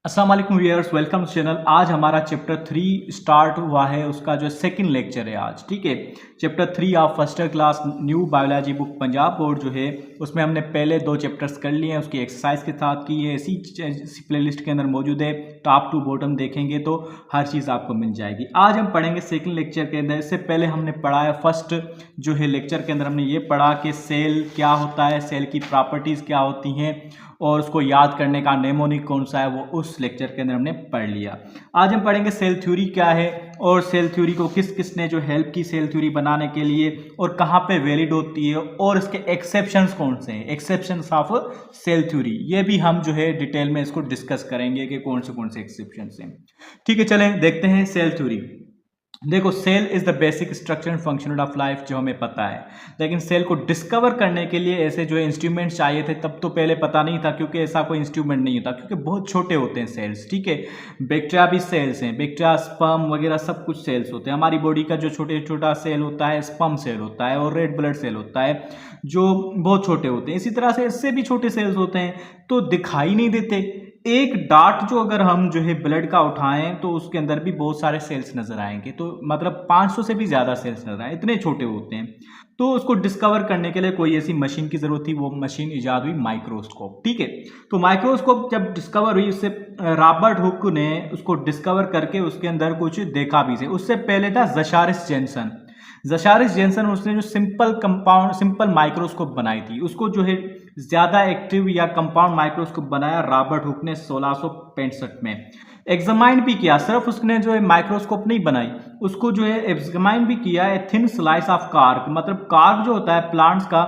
अस्सलाम वालेकुम viewers, welcome to channel. आज हमारा चैप्टर 3 स्टार्ट हुआ है। उसका जो सेकंड लेक्चर है आज, ठीक है। Chapter 3 of first class new biology book Punjab board जो है उसमें हमने पहले 2 चैप्टर्स कर लिए हैं, उसकी एक्सरसाइज के साथ की है। इसी प्लेलिस्ट के अंदर मौजूद है। टॉप टू बॉटम देखेंगे तो हर चीज़ आपको मिल जाएगी। आज हम पढ़ेंगे सेकंड लेक्चर के अंदर। इससे पहले हमने पढ़ा है फर्स्ट जो है लेक्चर के अंदर हमने ये पढ़ा कि सेल क्या होता है, सेल की प्रॉपर्टीज़ क्या होती हैं और उसको याद करने का नेमोनिक कौन सा है, वो उस लेक्चर के अंदर हमने पढ़ लिया। आज हम पढ़ेंगे सेल थ्योरी क्या है और सेल थ्योरी को किस ने जो हेल्प की सेल थ्योरी बनाने के लिए और कहाँ पे वैलिड होती है और इसके एक्सेप्शंस कौन से हैं, एक्सेप्शंस ऑफ सेल थ्योरी। ये भी हम जो है डिटेल में इसको डिस्कस करेंगे कि कौन से एक्सेप्शंस हैं। ठीक है, चलें देखते हैं सेल थ्योरी। देखो, cell is the basic structure and function of life, जो हमें पता है। लेकिन सेल को डिस्कवर करने के लिए ऐसे जो इंस्ट्रूमेंट चाहिए थे, तब तो पहले पता नहीं था क्योंकि ऐसा कोई इंस्ट्रूमेंट नहीं होता, क्योंकि बहुत छोटे होते हैं सेल्स। ठीक है, बैक्टीरिया भी सेल्स हैं, बैक्टीरिया स्पर्म वगैरह सब कुछ सेल्स होते हैं। हमारी बॉडी का जो छोटा सेल होता है स्पर्म सेल होता है और रेड ब्लड सेल होता है, जो बहुत छोटे होते हैं। इसी तरह से इससे भी छोटे सेल्स होते हैं, तो दिखाई नहीं देते। एक डार्ट जो अगर हम जो है ब्लड का उठाएं तो उसके अंदर भी बहुत सारे सेल्स नजर आएंगे, तो मतलब 500 से भी ज़्यादा सेल्स नजर आए, इतने छोटे होते हैं। तो उसको डिस्कवर करने के लिए कोई ऐसी मशीन की ज़रूरत थी, वो मशीन इजाद हुई माइक्रोस्कोप। ठीक है, तो माइक्रोस्कोप जब डिस्कवर हुई, उससे रॉबर्ट हुक ने उसको डिस्कवर करके उसके अंदर कुछ देखा भी थे। उससे पहले था ज़चारिस जेंसन, उसने जो सिंपल माइक्रोस्कोप बनाई थी, उसको जो है ज़्यादा एक्टिव या कंपाउंड माइक्रोस्कोप बनाया रॉबर्ट हुक ने 1665 में। एग्जामाइन भी किया, सिर्फ उसने जो है माइक्रोस्कोप नहीं बनाई, उसको जो है एग्जामाइन भी किया है थिन स्लाइस ऑफ कार्क। मतलब कार्क जो होता है प्लांट्स का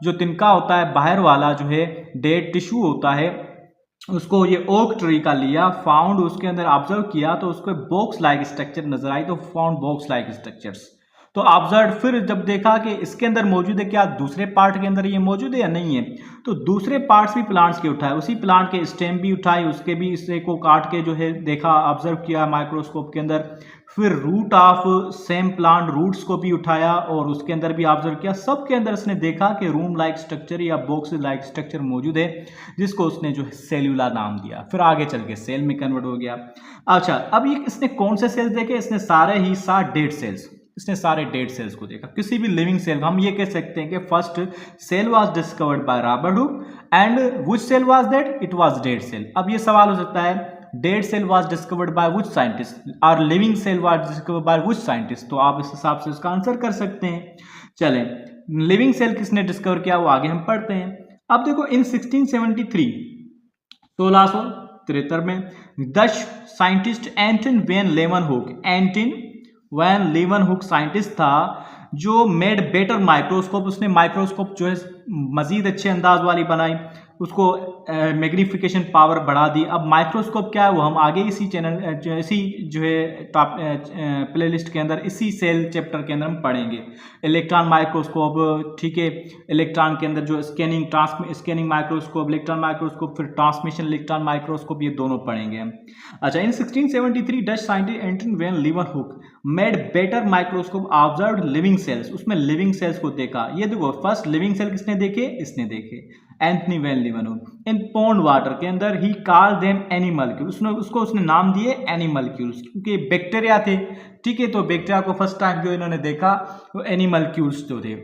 जो तिनका होता है बाहर वाला, जो है डेड टिश्यू होता है, उसको ये ओक ट्री का लिया, फाउंड, उसके अंदर ऑब्जर्व किया तो उसको बॉक्स लाइक स्ट्रक्चर नजर आई, तो फाउंड बॉक्स लाइक स्ट्रक्चर्स। तो ऑब्जर्व, फिर जब देखा कि इसके अंदर मौजूद है, क्या दूसरे पार्ट के अंदर ये मौजूद है या नहीं है, तो दूसरे पार्ट्स भी प्लांट्स के उठाए, उसी प्लांट के स्टेम भी उठाए, उसके भी हिस्से को काट के जो है देखा, ऑब्जर्व किया माइक्रोस्कोप के अंदर। फिर root of same plant, roots को भी उठाया और उसके अंदर भी ऑब्जर्व किया। सब के अंदर उसने देखा कि रूम लाइक स्ट्रक्चर या बॉक्स लाइक स्ट्रक्चर मौजूद है, जिसको उसने जो है सेल्यूला नाम दिया। फिर आगे चल के सेल में कन्वर्ट हो गया। अच्छा, अब ये इसने कौन से सेल्स देखे? इसने सारे ही 60 डेड सेल्स, इसने सारे डेड सेल्स को देखा। किसी भी लिविंग सेल, हम ये कह सकते हैं कि first cell was discovered by Robert Hooke and which cell was that? It was dead cell. अब ये सवाल हो सकता है, dead cell was discovered by which scientist और living cell was discovered by which scientist? तो आप इस हिसाब से इसका आंसर कर सकते हैं। चलें, लिविंग सेल किसने डिस्कवर किया वो आगे हम पढ़ते हैं। अब देखो, इन 1673 1673 में डच साइंटिस्ट एंटन वैन लेeuwenhoek, एंटन वैन लेeuwenhoek साइंटिस्ट था जो मेड बेटर माइक्रोस्कोप। उसने माइक्रोस्कोप जो है मजीद अच्छे अंदाज वाली बनाई, उसको मैग्नीफिकेशन पावर बढ़ा दी। अब माइक्रोस्कोप क्या है वो हम आगे इसी चैनल इसी जो है टॉप प्लेलिस्ट के अंदर, इसी सेल चैप्टर के अंदर हम पढ़ेंगे। इलेक्ट्रॉन माइक्रोस्कोप, ठीक है, इलेक्ट्रॉन के अंदर जो स्कैनिंग माइक्रोस्कोप, इलेक्ट्रॉन माइक्रोस्कोप, फिर ट्रांसमिशन इलेक्ट्रॉन माइक्रोस्कोप, ये दोनों पढ़ेंगे हम। अच्छा, in 1673 Dutch scientist Anton van लेeuwenhoek made better microscope, observed living cells, उसमें लिविंग सेल्स को देखा। ये देखो, फर्स्ट लिविंग सेल किसने देखे? इसने देखे, एंथनी वैन लेeuwenhoek। इन पॉन्ड वाटर के अंदर ही कॉल देम एनिमल्क्यूल्स, उसने नाम दिए एनिमल्क्यूल्स, क्योंकि बैक्टीरिया थे। ठीक है, तो बैक्टीरिया को फर्स्ट टाइम जो इन्होंने देखा वो एनिमल्क्यूल्स जो थे।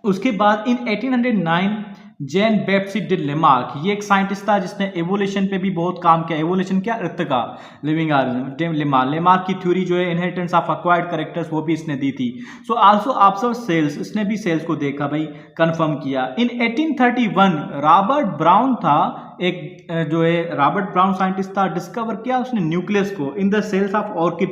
उसके बाद इन 1809 जैन बैप्टिस्ट डी लेमार्क, ये एक साइंटिस्ट था जिसने एवोल्यूशन पे भी बहुत काम किया। एवोल्यूशन क्या? Irtika, living organism. लेमार्क की थ्योरी जो है इनहेरिटेंस ऑफ एक्वायर्ड कैरेक्टर्स, वो भी इसने दी थी। सो आल्सो ऑब्जर्व सेल्स, इसने भी सेल्स को देखा भाई, कंफर्म किया। इन 1831 रॉबर्ट ब्राउन था, एक जो है रॉबर्ट ब्राउन साइंटिस्ट था, डिस्कवर किया उसने न्यूक्लियस को in the cells of orchid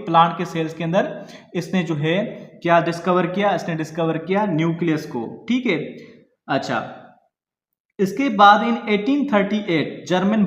plant के सेल्स के अंदर इसने जो है क्या डिस्कवर किया? इसने डिस्कवर किया न्यूक्लियस को। ठीक है, अच्छा, इसके बाद इन 1838 जर्मन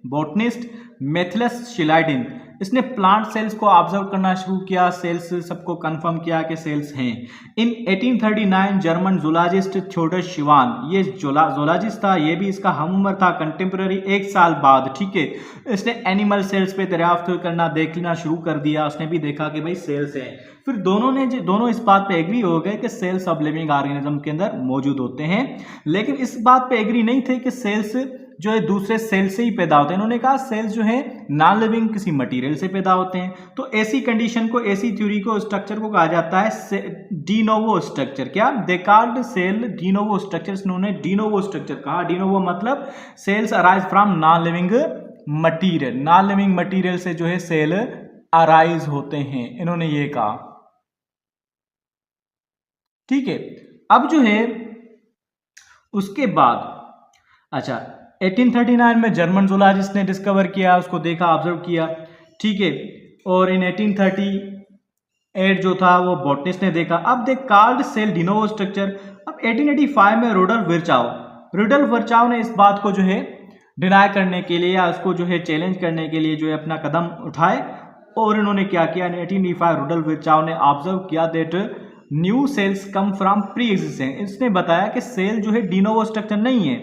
बॉटनिस्ट मेथिलस शिलाइडिन, इसने प्लांट सेल्स को ऑब्जर्व करना शुरू किया, सेल्स सबको कंफर्म किया कि सेल्स हैं। इन 1839 जर्मन जूलॉजिस्ट थ्योडर शिवान, ये जूलॉजिस्ट था, ये भी इसका हम उम्र था, कंटेम्प्रेरी, 1 साल बाद। ठीक है, इसने एनिमल सेल्स पे दरियाफ्त करना देखना शुरू कर दिया। उसने भी देखा कि भाई सेल्स हैं। फिर दोनों इस बात पे एग्री हो गए कि सेल्स सब लिविंग ऑर्गेनिज्म के अंदर मौजूद होते हैं, लेकिन इस बात पे एग्री नहीं थे कि सेल्स जो है दूसरे सेल से ही पैदा होते हैं। इन्होंने कहा सेल्स जो है नॉन लिविंग किसी मटेरियल से पैदा होते हैं। तो ऐसी कंडीशन को, ऐसी थ्योरी को, स्ट्रक्चर को कहा जाता है डी नोवो स्ट्रक्चर। क्या? They called cell de novo structures, इन्होंने डी नोवो स्ट्रक्चर कहा। डी नोवो मतलब cells arise from non living material, non living material से जो है सेल अराइज होते हैं, इन्होंने ये कहा। ठीक है, अब जो है उसके बाद, अच्छा 1839 में जर्मन जूलॉजिस्ट ने डिस्कवर किया, उसको देखा, ऑब्जर्व किया। ठीक है, और इन 1838 जो था वो बॉटनिस्ट ने देखा। अब they called cell de novo structure. अब 1885 में रुडोल्फ वर्चाओ ने इस बात को जो है डिनाई करने के लिए या उसको जो है चैलेंज करने के लिए जो है अपना कदम उठाए, और इन्होंने क्या किया, 1885 रुडोल्फ वर्चाओ ने ऑब्जर्व किया that new sales come from pre existent. इसने बताया कि सेल जो है डी नोवो स्ट्रक्चर नहीं है।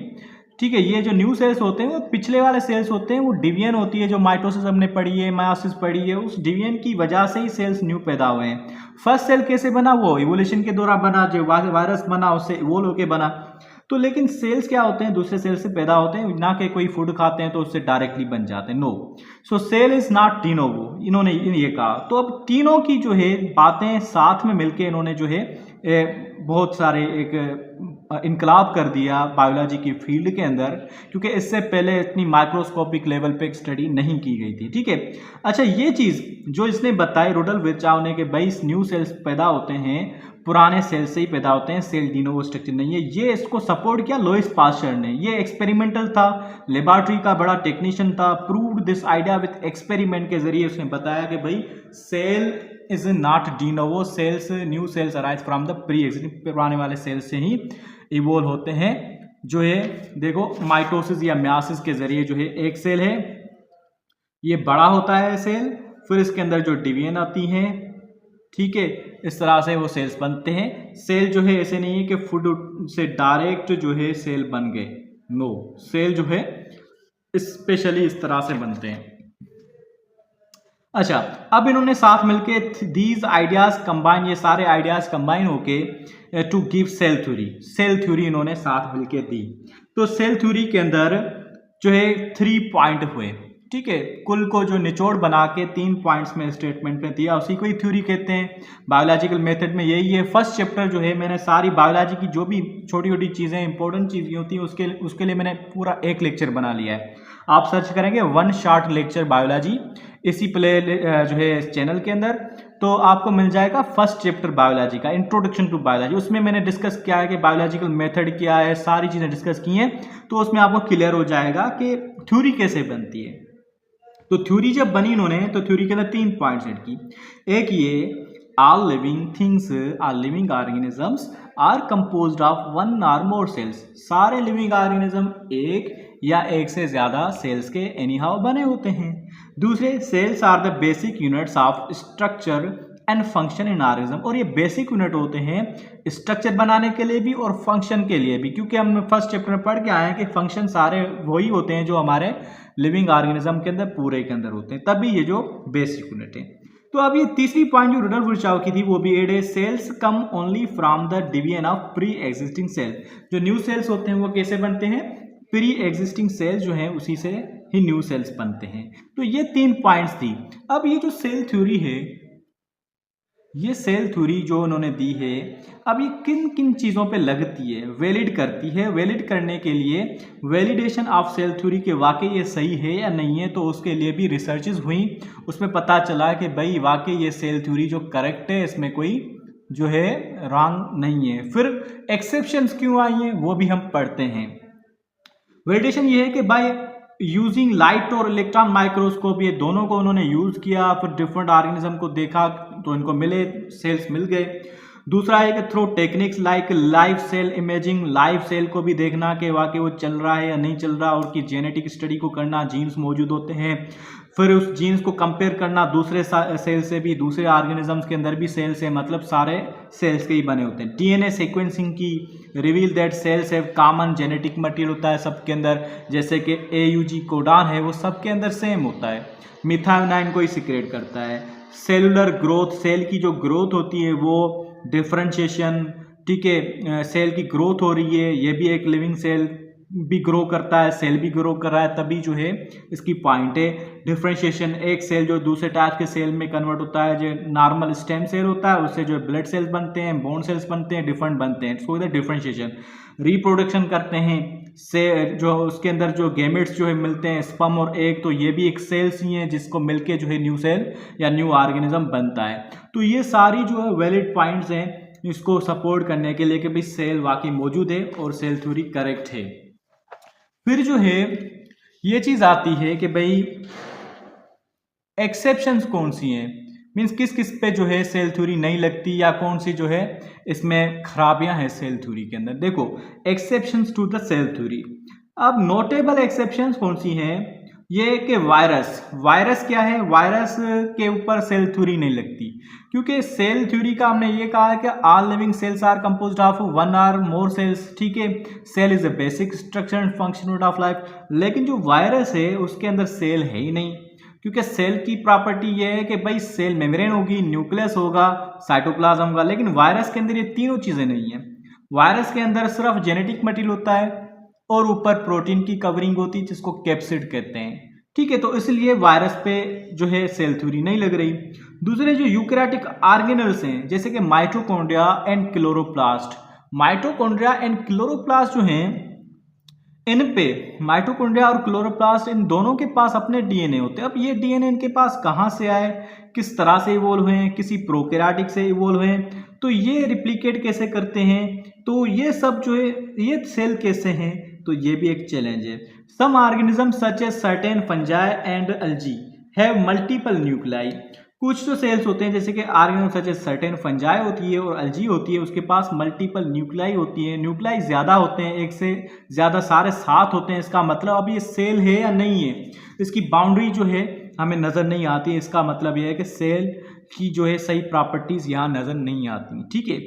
ठीक है, ये जो न्यू सेल्स होते हैं वो पिछले वाले सेल्स होते हैं, वो डिवीजन होती है, जो माइटोसिस हमने पढ़ी है, मायोसिस पढ़ी है, उस डिवीजन की वजह से ही सेल्स न्यू पैदा हुए हैं। फर्स्ट सेल कैसे बना? वो इवोल्यूशन के दौरान बना, जो वायरस बना उससे इवोल्व होके बना। तो लेकिन सेल्स क्या होते हैं? दूसरे सेल से पैदा होते हैं, ना कि कोई फूड खाते हैं तो उससे डायरेक्टली बन जाते हैं। No, so cell is not de novo, इन्होंने ये कहा। तो अब तीनों की जो है बातें साथ में मिलके इन्होंने जो है बहुत सारे एक इनकलाब कर दिया बायोलॉजी की फील्ड के अंदर, क्योंकि इससे पहले इतनी माइक्रोस्कोपिक लेवल पे स्टडी नहीं की गई थी। ठीक है, अच्छा ये चीज़ जो इसने बताई रुडोल्फ वर्चाओ ने कि भाई न्यू सेल्स पैदा होते हैं, पुराने सेल से ही पैदा होते हैं, सेल डी नोवो स्ट्रक्चर नहीं है, ये इसको सपोर्ट किया लुईस पास्चर ने। ये एक्सपेरिमेंटल था, लेबोरेटरी का बड़ा टेक्नीशियन था, proved this idea with experiment के जरिए उसने बताया कि भाई cell is not de novo, cells new cells arise from the pre existing, पुराने वाले सेल से ही इवोल्व होते हैं। जो है देखो माइटोसिस या म्यासिस के जरिए जो है एक सेल है, ये बड़ा होता है सेल, फिर इसके अंदर जो डिवीजन आती हैं, ठीक है, इस तरह से वो सेल्स बनते हैं। सेल जो है ऐसे नहीं है कि फूड से डायरेक्ट जो है सेल बन गए, नो, सेल जो है स्पेशली इस तरह से बनते हैं। अच्छा, अब इन्होंने साथ मिलके दीज आइडियाज कंबाइन, ये सारे आइडियाज कंबाइन होके टू गिव सेल थ्योरी इन्होंने साथ मिलके दी। तो सेल थ्योरी के अंदर जो है 3 पॉइंट हुए। ठीक है, कुल को जो निचोड़ बना के 3 पॉइंट्स में स्टेटमेंट में दिया, उसी को ही थ्योरी कहते हैं। बायोलॉजिकल मेथड में यही है। फर्स्ट चैप्टर जो है मैंने सारी बायोलॉजी की जो भी छोटी छोटी चीज़ें इंपॉर्टेंट चीज़ें होती हैं उसके लिए मैंने पूरा एक लेक्चर बना लिया है। आप सर्च करेंगे 1 शॉर्ट लेक्चर बायोलॉजी इसी प्ले जो है चैनल के अंदर, तो आपको मिल जाएगा फर्स्ट चैप्टर बायोलॉजी का, इंट्रोडक्शन टू बायोलॉजी। उसमें मैंने डिस्कस किया है कि बायोलॉजिकल मेथड क्या है, सारी चीज़ें डिस्कस की हैं, तो उसमें आपको क्लियर हो जाएगा कि थ्योरी कैसे बनती है। तो थ्योरी जब बनी इन्होंने, तो थ्योरी के अंदर 3 पॉइंट सेट की। एक ये, all living things are living organisms are composed of 1 or more cells. सारे लिविंग ऑर्गेनिज्म एक या एक से ज़्यादा सेल्स के एनी हाउ बने होते हैं। दूसरे, cells are the basic units of structure and function in organism, और ये बेसिक यूनिट होते हैं स्ट्रक्चर बनाने के लिए भी और फंक्शन के लिए भी, क्योंकि हम फर्स्ट चैप्टर में पढ़ के आए हैं कि फंक्शन सारे वही होते हैं जो हमारे लिविंग ऑर्गेनिज्म के अंदर पूरे के अंदर होते हैं, तभी ये जो बेसिक यूनिट है। तो अब ये तीसरी पॉइंट जो रुडोल्फ वर्चाओ की थी वो भी एड है, cells come only from the division of pre existing cell. जो न्यू सेल्स होते हैं वो कैसे बनते हैं? प्री एग्जिस्टिंग सेल्स जो हैं उसी से ही न्यू सेल्स बनते हैं। तो ये 3 पॉइंट्स थी। अब ये जो सेल थ्योरी है, ये सेल थ्योरी जो उन्होंने दी है, अब ये किन किन चीज़ों पे लगती है, वैलिड करती है। वैलिड करने के लिए वैलिडेशन ऑफ सेल थ्योरी के वाकई ये सही है या नहीं है, तो उसके लिए भी रिसर्चेज हुई। उसमें पता चला कि भाई वाकई ये सेल थ्योरी जो करेक्ट है, इसमें कोई जो है रॉन्ग नहीं है। फिर एक्सेप्शंस क्यों आई हैं वो भी हम पढ़ते हैं। वैलिडेशन ये है कि बाय यूजिंग लाइट और इलेक्ट्रॉन माइक्रोस्कोप, ये दोनों को उन्होंने यूज किया, फिर डिफरेंट ऑर्गेनिज्म को देखा तो इनको मिले, सेल्स मिल गए। दूसरा है कि through techniques like live cell imaging, live cell को भी देखना कि वाकई वो चल रहा है या नहीं चल रहा, और की जेनेटिक स्टडी को करना, जीन्स मौजूद होते हैं, फिर उस जीन्स को कंपेयर करना दूसरे सेल से भी, दूसरे ऑर्गेनिजम्स के अंदर भी सेल्स है, मतलब सारे सेल्स के ही बने होते हैं। डीएनए सीक्वेंसिंग की reveal that cells have common genetic material होता है सबके अंदर, जैसे कि AUG कोडान है वो सबके अंदर सेम होता है, मिथायोनाइन को ही सीक्रेट करता है। सेलुलर ग्रोथ, सेल की जो ग्रोथ होती है वो डिफरेंशिएशन, ठीक है, सेल की ग्रोथ हो रही है, ये भी एक लिविंग सेल भी ग्रो करता है, सेल भी ग्रो कर रहा है, तभी जो है इसकी पॉइंट है। डिफ्रेंशिएशन, एक सेल जो दूसरे टाइप के सेल में कन्वर्ट होता है, जो नॉर्मल स्टेम सेल होता है उससे जो ब्लड सेल्स बनते हैं, बोन सेल्स बनते हैं, डिफरेंट बनते हैं, सो डिफ्रेंशिएशन। रिप्रोडक्शन करते हैं से जो उसके अंदर जो गैमेट्स जो है मिलते हैं, स्पर्म और एग, तो ये भी एक सेल्स ही है जिसको मिलके जो है न्यू सेल या न्यू ऑर्गेनिज्म बनता है। तो ये सारी जो है वैलिड पॉइंट्स हैं इसको सपोर्ट करने के लिए कि भाई सेल वाकई मौजूद है और सेल थ्योरी करेक्ट है। फिर जो है ये चीज आती है कि भाई एक्सेप्शंस कौन सी हैं, मीन्स किस किस पे जो है सेल थ्योरी नहीं लगती या कौन सी जो है इसमें खराबियां हैं सेल थ्योरी के अंदर। देखो exceptions to the cell theory, अब नोटेबल एक्सेप्शंस कौन सी हैं, ये कि वायरस क्या है, वायरस के ऊपर सेल थ्योरी नहीं लगती, क्योंकि सेल थ्योरी का हमने ये कहा है कि all living cells are composed of one or more cells, ठीक है, cell is a basic structure and function of life. लेकिन जो वायरस है उसके अंदर सेल है ही नहीं, क्योंकि सेल की प्रॉपर्टी ये है कि भाई सेल मेम्ब्रेन होगी, न्यूक्लियस होगा, साइटोप्लाज्म होगा, लेकिन वायरस के अंदर ये तीनों चीजें नहीं है। वायरस के अंदर सिर्फ जेनेटिक मटेरियल होता है और ऊपर प्रोटीन की कवरिंग होती है जिसको कैप्सिड कहते हैं, ठीक है। तो इसलिए वायरस पे जो है सेल थ्योरी नहीं लग रही। दूसरे जो यूकैरियोटिक ऑर्गेनेल्स हैं जैसे कि mitochondria and chloroplast, mitochondria and chloroplast जो हैं इन पे, माइटोकॉन्ड्रिया और क्लोरोप्लास्ट इन दोनों के पास अपने डीएनए होते हैं। अब ये डीएनए इनके पास कहाँ से आए, किस तरह से इवोल्व हुए हैं, किसी प्रोकैरियोटिक से इवोल्व हुए हैं, तो ये रिप्लिकेट कैसे करते हैं, तो ये सब जो है ये सेल कैसे हैं, तो ये भी एक चैलेंज है। Some organism such as certain fungi and algae have multiple nuclei, कुछ जो सेल्स होते हैं जैसे कि organism such as certain fungi होती है और अल्गी होती है, उसके पास मल्टीपल न्यूक्लाई होती है, न्यूक्लाई ज़्यादा होते हैं, एक से ज़्यादा सारे साथ होते हैं। इसका मतलब अब ये सेल है या नहीं है, इसकी बाउंड्री जो है हमें नज़र नहीं आती है। इसका मतलब यह है कि सेल की जो है सही प्रॉपर्टीज़ यहाँ नज़र नहीं आती, ठीक है।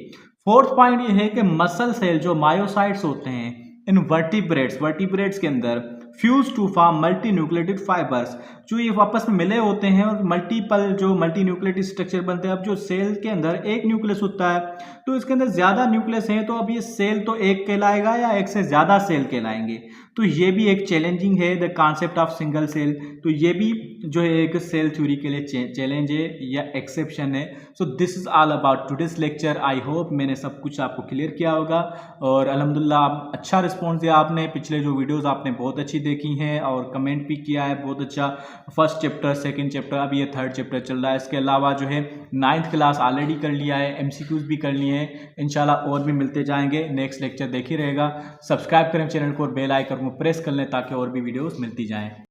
फोर्थ पॉइंट ये है कि मसल सेल जो मायोसाइट्स होते हैं इन वर्टिब्रेट्स के अंदर fuse to form multi nucleated fibres, जो ये आपस में मिले होते हैं और मल्टीपल जो मल्टी न्यूक्लिएटेड स्ट्रक्चर बनते हैं। अब जो सेल के अंदर एक न्यूक्लियस होता है तो इसके अंदर ज़्यादा न्यूक्लियस हैं, तो अब ये सेल तो एक कहलाएगा या एक से ज़्यादा सेल कहलाएंगे, तो ये भी एक चैलेंजिंग है the concept of single cell. तो ये भी जो है एक सेल थ्योरी के लिए चैलेंज है या एक्सेप्शन है। So this is all about today's lecture. I hope मैंने सब कुछ आपको क्लियर किया होगा और अल्हम्दुलिल्लाह अच्छा रिस्पॉन्स दिया आपने। पिछले जो वीडियोज़ आपने बहुत अच्छी देखी हैं और कमेंट भी किया है बहुत अच्छा। फर्स्ट चैप्टर, सेकंड चैप्टर, अब ये थर्ड चैप्टर चल रहा है। इसके अलावा जो है 9th क्लास ऑलरेडी कर लिया है, MCQs भी कर लिए हैं, इंशाल्लाह और भी मिलते जाएंगे। नेक्स्ट लेक्चर देखी रहेगा। सब्सक्राइब करें चैनल को और बेल आइकन को प्रेस कर लें ताकि और भी वीडियोस मिलती जाएं।